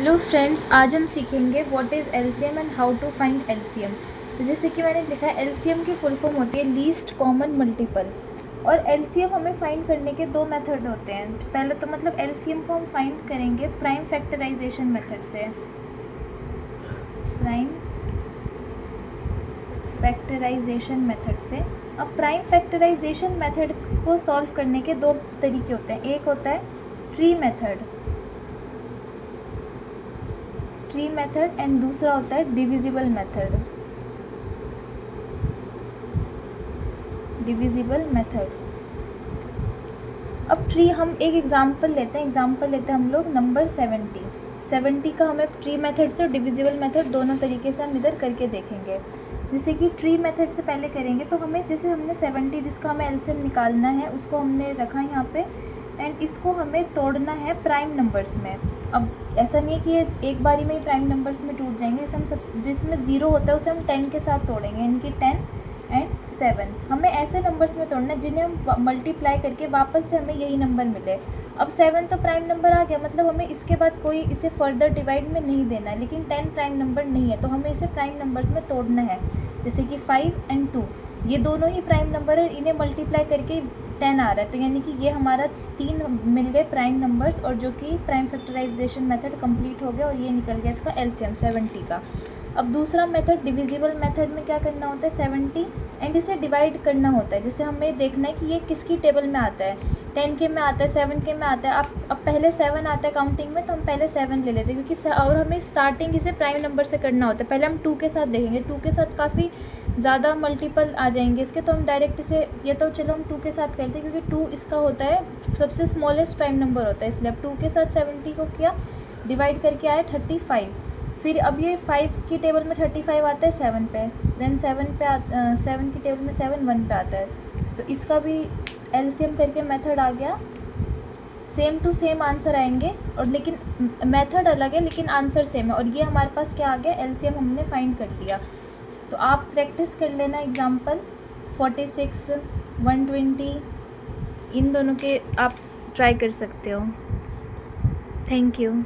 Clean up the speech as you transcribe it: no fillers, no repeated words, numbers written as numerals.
Hello friends, आज हम सीखेंगे what is LCM and how to find LCM. तो जैसे कि मैंने लिखा है, एलसीएम की फुल फॉर्म होती है लीस्ट कॉमन मल्टीपल। और एलसीएम हमें फाइंड करने के दो मेथड होते हैं। पहले तो मतलब एलसीएम को हम फाइंड करेंगे प्राइम फैक्टराइजेशन मेथड से। प्राइम फैक्टराइजेशन मेथड से। अब प्राइम फैक्टराइजेशन मेथड को सॉल्व करने के दो तरीके होते हैं। एक होता है ट्री मेथड एंड दूसरा होता है डिविजिबल मेथड। अब ट्री हम एक एग्जांपल लेते हैं हम लोग नंबर 70 का हमें ट्री मेथड से और डिविजिबल मेथड दोनों तरीके से हम इधर करके देखेंगे। जैसे कि ट्री मेथड से पहले करेंगे तो हमें जैसे हमने 70 जिसका हमें एलसीएम निकालना है उसको हमने रखा यहाँ पे एंड इसको हमें तोड़ना है प्राइम नंबर्स में। अब ऐसा नहीं है कि ये एक बारी में ही प्राइम नंबर्स में टूट जाएंगे। इसे हम सब जिसमें ज़ीरो होता है उसे हम 10 के साथ तोड़ेंगे, यानी कि 10 एंड 7। हमें ऐसे नंबर्स में तोड़ना है जिन्हें हम मल्टीप्लाई करके वापस से हमें यही नंबर मिले। अब 7 तो प्राइम नंबर आ गया, मतलब हमें इसके बाद कोई इसे फर्दर डिवाइड में नहीं देना है। लेकिन 10 प्राइम नंबर नहीं है तो हमें इसे प्राइम नंबर्स में तोड़ना है। जैसे कि 5 एंड 2 ये दोनों ही प्राइम नंबर है, इन्हें मल्टीप्लाई करके 10 आ रहा है। तो यानी कि ये हमारा 3 मिल गए प्राइम नंबर्स और जो कि प्राइम फैक्टराइजेशन मेथड कंप्लीट हो गया और ये निकल गया इसका एलसीएम 70 का। अब दूसरा मेथड डिविजिबल मेथड में क्या करना होता है, 70 एंड इसे डिवाइड करना होता है। जैसे हमें देखना है कि ये किसकी टेबल में आता है, 10 के में आता है, 7 के में आता है। अब पहले 7 आता है काउंटिंग में तो हम पहले 7 ले लेते हैं क्योंकि और हमें स्टार्टिंग इसे प्राइम नंबर से करना होता है। पहले हम 2 के साथ देखेंगे, 2 के साथ काफ़ी ज़्यादा मल्टीपल आ जाएंगे इसके, तो हम डायरेक्ट इसे ये तो चलो हम 2 के साथ करते हैं क्योंकि 2 इसका होता है सबसे स्मॉलेस्ट प्राइम नंबर होता है, इसलिए अब 2 के साथ 70 को किया, डिवाइड करके आया 35। फिर अब ये 5 की टेबल में 35 आता है 7 पे, देन 7 की टेबल में 7 1 पे आता है। तो इसका भी एलसीएम करके मेथड आ गया। सेम टू सेम आंसर आएंगे और लेकिन मेथड अलग है लेकिन आंसर सेम है। और ये हमारे पास क्या आ गया, एलसीएम हमने फाइंड कर लिया। तो आप प्रैक्टिस कर लेना एग्जाम्पल 46 120 इन दोनों के आप ट्राई कर सकते हो। Thank you.